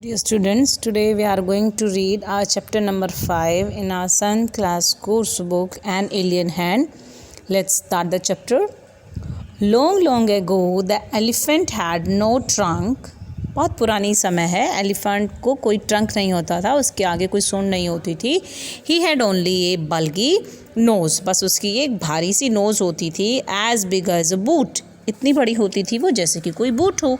Dear students, today we are going to read our chapter number 5 in our 7th class course book An Alien Hand. Let's start the chapter. Long, long ago, the elephant had no trunk. बहुत पुरानी समय है, elephant को कोई trunk नहीं होता था, उसके आगे कोई सूंड नहीं होती थी. He had only a bulgy nose, बस उसकी एक भारी सी नोज़ होती थी. As big as a boot, इतनी बड़ी होती थी वो जैसे कि कोई बूट हो.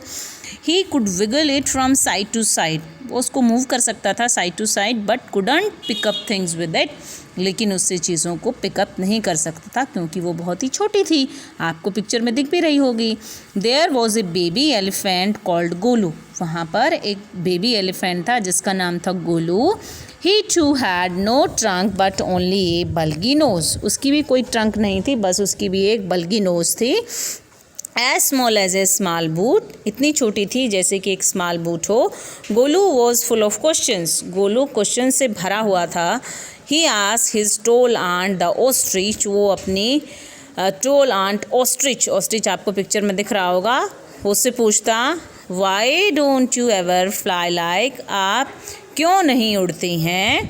He could wiggle it from side to side, वो उसको मूव कर सकता था side to side, but couldn't pick up things with it, लेकिन उससे चीज़ों को पिकअप नहीं कर सकता था क्योंकि वो बहुत ही छोटी थी. आपको पिक्चर में दिख भी रही होगी. There was a baby elephant called Golu, वहाँ पर एक बेबी एलिफेंट था जिसका नाम था Golu. He too had no trunk but only a bulgy nose, उसकी भी कोई ट्रंक नहीं थी, बस उसकी भी एक बल्गी नोज़ थी. As small as a small boot, इतनी छोटी थी जैसे कि एक स्मॉल बूट हो. Golu was full of questions, Golu question से भरा हुआ था. He asked his tall aunt the ostrich, वो अपनी टोल आंट ऑस्ट्रिच, ऑस्ट्रिच आपको पिक्चर में दिख रहा होगा, उससे पूछता why don't you ever fly like, आप क्यों नहीं उड़ती हैं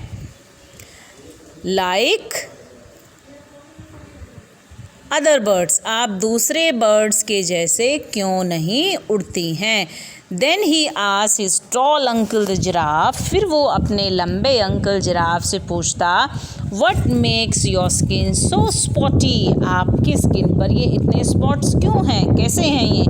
लाइक अदर बर्ड्स, आप दूसरे बर्ड्स के जैसे क्यों नहीं उड़ती हैं. Then he asked his tall uncle the giraffe, फिर वो अपने लंबे अंकल जिराफ से पूछता what makes your skin so spotty, आपकी स्किन पर ये इतने स्पॉट्स क्यों हैं, कैसे हैं ये.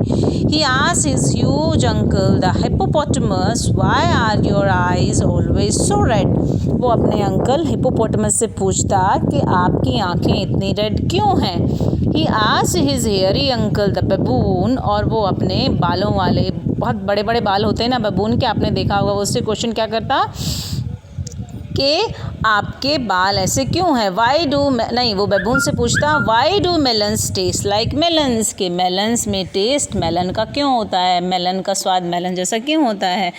He asked his huge uncle the hippopotamus why are your eyes always so red, वो अपने अंकल हिप्पोपोटामस से पूछता कि आपकी आंखें इतनी रेड क्यों हैं. ही asked his hairy uncle the बबून, और वो अपने बालों वाले, बहुत बड़े बड़े बाल होते हैं ना बबून के, आपने देखा होगा, वो उससे क्वेश्चन क्या करता कि आपके बाल ऐसे क्यों हैं. वाई डू, नहीं, वो बबून से पूछता why do melons taste like melons, के मेलन्स में टेस्ट मेलन का क्यों होता है, मेलन का स्वाद मेलन जैसा क्यों होता है.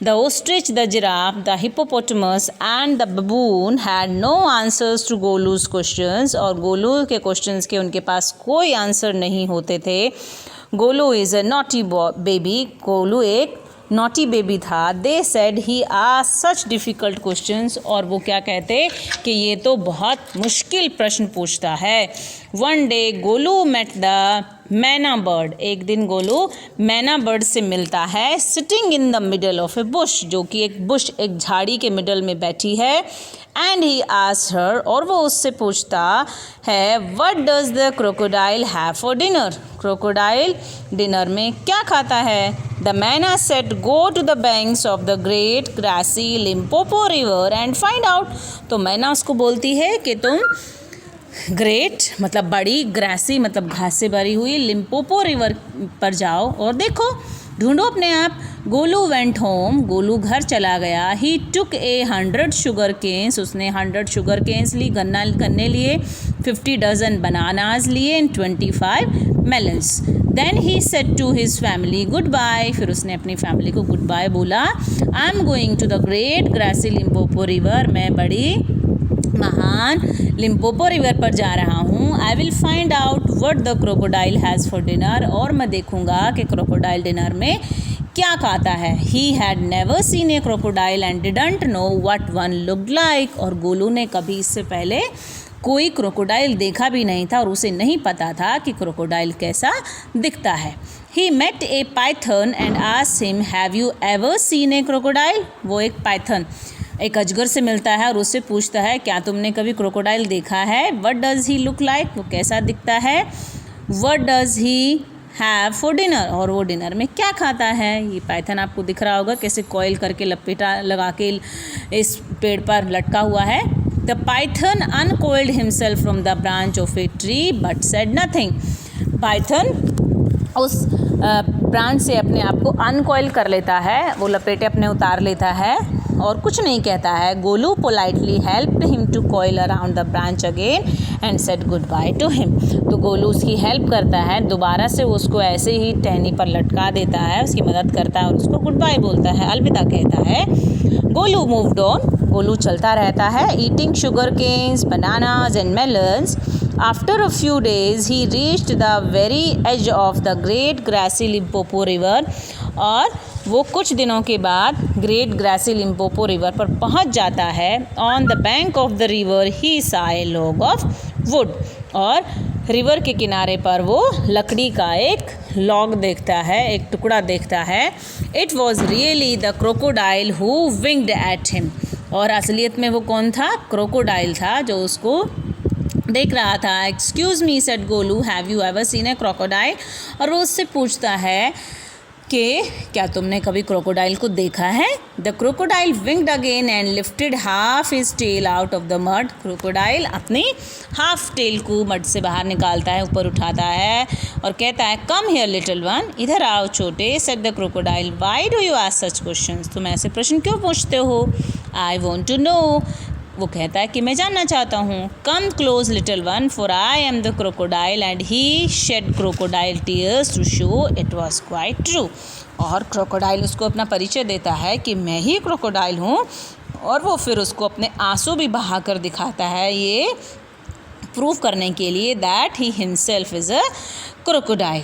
The ostrich, the giraffe, the hippopotamus and the baboon had no answers to Golu's questions, और गोलू के क्वेश्चंस के उनके पास कोई आंसर नहीं होते थे. Golu is a naughty baby, Golu एक नॉटी बेबी था. They said he asked such difficult questions, और वो क्या कहते कि ये तो बहुत मुश्किल प्रश्न पूछता है. One day Golu met the myna bird, एक दिन गोलू मैना बर्ड से मिलता है. Sitting in the middle of a bush, जो कि एक बुश, एक झाड़ी के मिडल में बैठी है. एंड ही आस्क्ड हर, और वो उससे पूछता है what does the crocodile have for dinner, crocodile dinner में क्या खाता है. The myna said go to the banks of the great grassy Limpopo river and find out, तो मैना उसको बोलती है कि तुम ग्रेट मतलब बड़ी, ग्रासी मतलब घास से भरी हुई, लिम्पोपो रिवर पर जाओ और देखो, ढूंढो अपने आप. गोलू वेंट होम, गोलू घर चला गया. ही टुक ए 100 शुगर केन्स, उसने 100 शुगर केन्स ली, गन्ना करने लिए. 50 डजन बनानाज लिए and 25 melons. Then he said to his family goodbye, फिर उसने अपनी फैमिली को गुड बाय बोला. I am going to the great grassy Limpopo river, मैं बड़ी महान लिम्पोपो रिवर पर जा रहा हूँ. I will find out what the crocodile has for dinner, और मैं देखूँगा कि क्रोकोडाइल डिनर में क्या खाता है. He had never seen a crocodile and didn't know what one looked like, और गोलू ने कभी इससे पहले कोई क्रोकोडाइल देखा भी नहीं था और उसे नहीं पता था कि क्रोकोडाइल कैसा दिखता है. He met a python and asked him have you ever seen a crocodile, वो एक पाइथन, एक अजगर से मिलता है और उससे पूछता है क्या तुमने कभी क्रोकोडाइल देखा है. What does he look like, वो कैसा दिखता है. What does he have for dinner, और वो डिनर में क्या खाता है. ये पाइथन आपको दिख रहा होगा कैसे कॉइल करके लपेटा लगा के इस पेड़ पर लटका हुआ है. The python uncoiled himself from the branch of a tree but said nothing, python उस ब्रांच से अपने आप को अनकॉइल कर लेता है, वो लपेटे अपने उतार लेता है और कुछ नहीं कहता है. Golu politely helped him to coil around the branch again and said goodbye to him, तो गोलू उसकी हेल्प करता है, दोबारा से वो उसको ऐसे ही टहनी पर लटका देता है, उसकी मदद करता है और उसको गुड बाय बोलता है, अलविदा कहता है. गोलू मूव्ड ऑन, गोलू चलता रहता है. Eating sugar canes, bananas and melons. After a few days, he reached the very edge of the great grassy Limpopo river, और वो कुछ दिनों के बाद ग्रेट ग्रासी लिम्पोपो रिवर पर पहुंच जाता है। On the bank of the river he saw a log of wood, और रिवर के किनारे पर वो लकड़ी का एक लॉग देखता है, एक टुकड़ा देखता है। It was really the crocodile who winged at him, और असलियत में वो कौन था? क्रोकोडाइल था जो उसको देख रहा था। Excuse me said Golu, have you ever seen a crocodile, और वो उससे पूछता है कि क्या तुमने कभी क्रोकोडाइल को देखा है? The crocodile winked again and lifted half his tail out of the mud. Crocodile अपनी हाफ टेल को मड से बाहर निकालता है, ऊपर उठाता है और कहता है, कम हियर लिटिल वन, इधर आओ छोटे। Said the crocodile, why do you ask such questions, तुम ऐसे प्रश्न क्यों पूछते हो? आई वॉन्ट टू नो, वो कहता है कि मैं जानना चाहता हूँ। Come close little one, for I am the crocodile, and he shed crocodile tears to show it was quite true. और क्रोकोडाइल उसको अपना परिचय देता है कि मैं ही क्रोकोडाइल हूँ, और वो फिर उसको अपने आंसू भी बहा कर दिखाता है, ये प्रूव करने के लिए that he himself is a crocodile.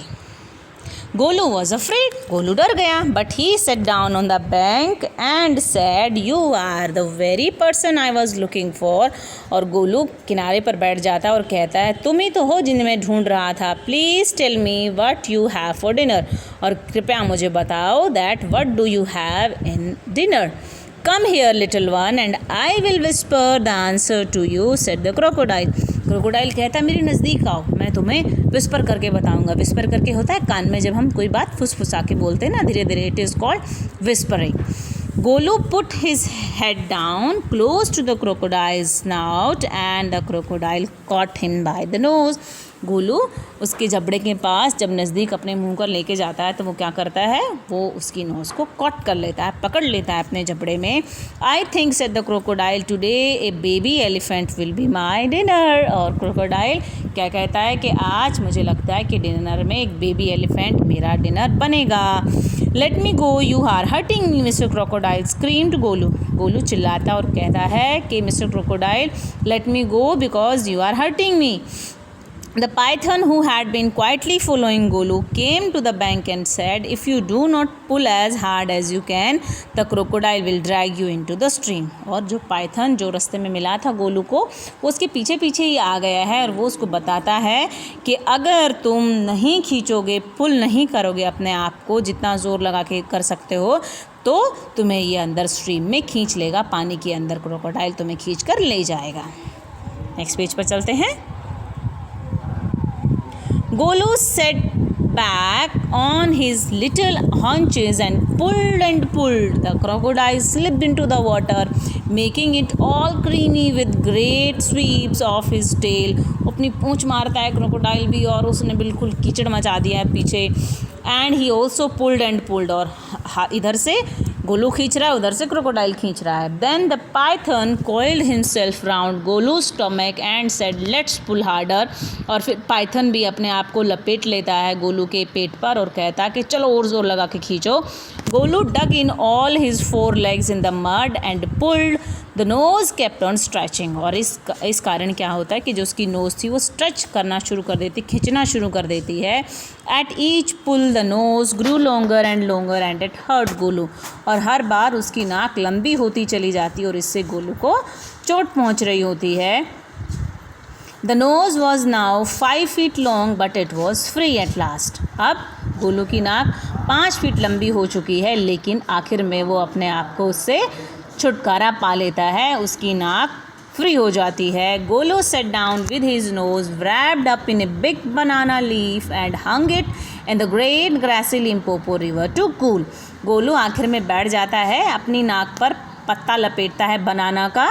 Golu was afraid, Golu डर गया, but he sat down on the bank and said, you are the very person I was looking for. और गोलू किनारे पर बैठ जाता है और कहता है, तुम ही तो हो जिन्हें मैं ढूंढ रहा था। Please tell me what you have for dinner, और कृपया मुझे बताओ that what do you have in dinner. Come here little one and I will whisper the answer to you, said the crocodile. Crocodile कहता है, मेरे नज़दीक आओ, मैं तुम्हें विस्पर करके बताऊंगा। विस्पर करके होता है कान में जब हम कोई बात फुसफुसा के बोलते हैं ना धीरे धीरे, it is called whispering. Golu put his head down close to the crocodile snout and the crocodile caught him by the nose. Golu उसके जबड़े के पास जब नज़दीक अपने मुंह कर लेके जाता है तो वो क्या करता है, वो उसकी नोज़ को कॉट कर लेता है, पकड़ लेता है अपने जबड़े में। I think said the crocodile, today A baby elephant will be my dinner. और क्रोकोडाइल क्या कहता है कि आज मुझे लगता है कि डिनर में एक बेबी एलिफेंट मेरा डिनर बनेगा। Let me go, you are hurting me mister crocodile, screamed Golu. Golu चिल्लाता और कहता है कि mister crocodile, let me go because you are hurting me. The python, who had been quietly following Golu, came to the bank and said, if you do not pull as hard as you can, the crocodile will drag you into the stream. और जो Python जो रास्ते में मिला था गोलू को, वो उसके पीछे पीछे ही आ गया है और वो उसको बताता है कि अगर तुम नहीं खींचोगे, पुल नहीं करोगे अपने आप को जितना ज़ोर लगा के कर सकते हो, तो तुम्हें ये अंदर स्ट्रीम में खींच लेगा, पानी के अंदर क्रोकोडाइल तुम्हें खींच कर ले जाएगा। नेक्स्ट पेज पर चलते हैं। Golu sat back on his little haunches and pulled. The crocodile slipped into the water, making it all creamy with great sweeps of his tail. अपनी पूँछ मारता है क्रोकोडाइल भी और उसने बिल्कुल कीचड़ मचा दिया है पीछे। एंड ही ऑल्सो पुल्ड, और इधर से गोलू खींच रहा है, उधर से क्रोकोडाइल खींच रहा है। Then the python coiled himself round Golu's stomach and said, let's pull harder। और फिर पाइथन भी अपने आप को लपेट लेता है गोलू के पेट पर और कहता है कि चलो और ज़ोर लगा के खींचो। Golu dug in all his 4 legs in the mud and pulled। The nose kept on stretching। और इस कारण क्या होता है कि जो उसकी नोज़ थी वो स्ट्रेच करना शुरू कर देती, खींचना शुरू कर देती है। At each pull the nose grew longer and it hurt Golu. और हर बार उसकी नाक लंबी होती चली जाती और इससे गोलू को चोट पहुंच रही होती है। The nose was now 5 feet long but it was free at last. अब गोलू की नाक 5 फीट लंबी हो चुकी है, लेकिन आखिर में वो अपने आप को उससे छुटकारा पा लेता है, उसकी नाक फ्री हो जाती है। Golu set down with his nose wrapped up in a big banana leaf and hung it in the great grassy Limpopo river to cool। Golu आखिर में बैठ जाता है, अपनी नाक पर पत्ता लपेटता है बनाना का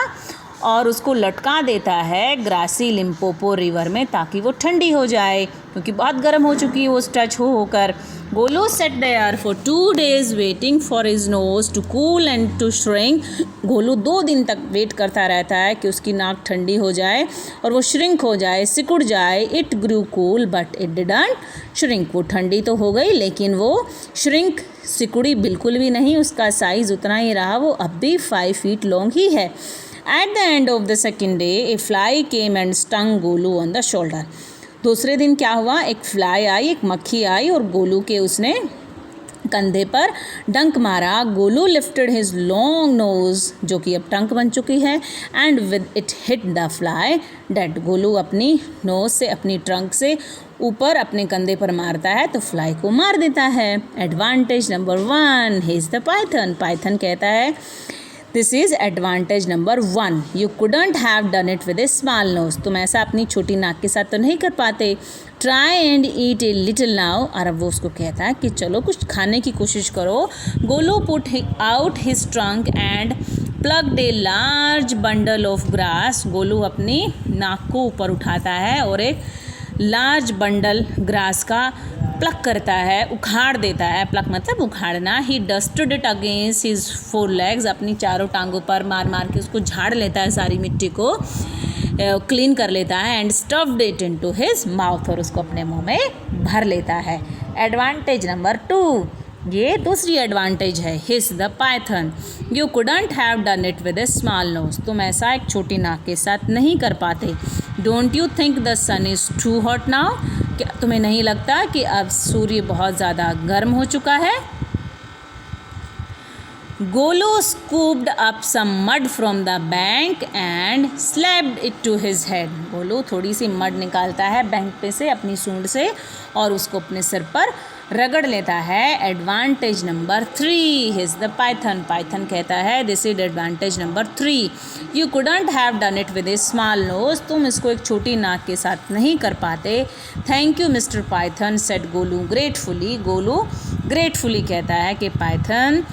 और उसको लटका देता है ग्रासी लिम्पोपो रिवर में ताकि वो ठंडी हो जाए, क्योंकि बहुत गर्म हो चुकी है वो टच होकर। Golu sat there for 2 days waiting for his nose to cool and to shrink. Golu 2 दिन तक वेट करता रहता है कि उसकी नाक ठंडी हो जाए और वो श्रिंक हो जाए, सिकुड़ जाए। It grew cool but it didn't shrink. वो ठंडी तो हो गई लेकिन वो श्रिंक सिकुड़ी बिल्कुल भी नहीं, उसका साइज़ उतना ही रहा, वो अब भी 5 feet लॉन्ग ही है। At the end of the second day, a fly came and stung Golu on the shoulder। दूसरे दिन क्या हुआ, एक फ्लाई आई, एक मक्खी आई और गोलू के उसने कंधे पर डंक मारा। Golu lifted his long nose, जो कि अब टंक बन चुकी है, and with it hit the fly dead. Golu अपनी नोज से, अपनी ट्रंक से ऊपर अपने कंधे पर मारता है तो फ्लाई को मार देता है। Advantage number 1, he is the python. Python कहता है this is advantage number 1, you couldn't have done it with a small nose. तुम ऐसा अपनी छोटी नाक के साथ तो नहीं कर पाते। Try and eat a little now, और अब वो उसको कहता है कि चलो कुछ खाने की कोशिश करो। Golu put out his trunk and plucked a large bundle of grass. Golu अपनी नाक को ऊपर उठाता है और एक लार्ज बंडल ग्रास का प्लक करता है, उखाड़ देता है। प्लक मतलब उखाड़ना। He dusted it against his 4 legs, अपनी चारों टांगों पर मार मार के उसको झाड़ लेता है, सारी मिट्टी को क्लीन कर लेता है। And stuffed it into his mouth, और उसको अपने मुंह में भर लेता है। एडवांटेज नंबर 2, ये दूसरी एडवांटेज है, his the python, you couldn't have done it with a small nose. तुम ऐसा एक छोटी नाक के साथ नहीं कर पाते। Don't you think the sun is too hot now, क्या तुम्हें नहीं लगता कि अब सूर्य बहुत ज़्यादा गर्म हो चुका है। Golu scooped up some mud from the bank and slapped it to his head. Golu थोड़ी सी मड निकालता है बैंक पे से, अपनी सूंड से, और उसको अपने सिर पर रगड़ लेता है। Advantage number 3, his the python. Python कहता है this is advantage number 3, you couldn't have done it with a small nose. तुम इसको एक छोटी नाक के साथ नहीं कर पाते। Thank you mister Python, said Golu gratefully. Golu gratefully कहता है कि Python,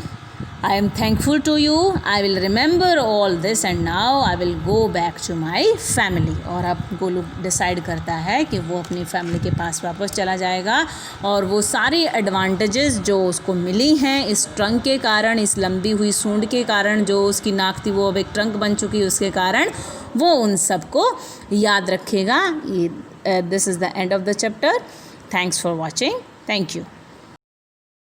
I am thankful to you. I will remember all this and now I will go back to my family. और अब गोलू डिसाइड करता है कि वो अपनी फैमिली के पास वापस चला जाएगा, और वो सारी एडवांटेजेस जो उसको मिली हैं इस ट्रंक के कारण, इस लंबी हुई सूंड के कारण, जो उसकी नाक थी वो अब एक ट्रंक बन चुकी, उसके कारण वो उन सबको याद रखेगा। This is the end of the chapter. Thanks for watching. Thank you.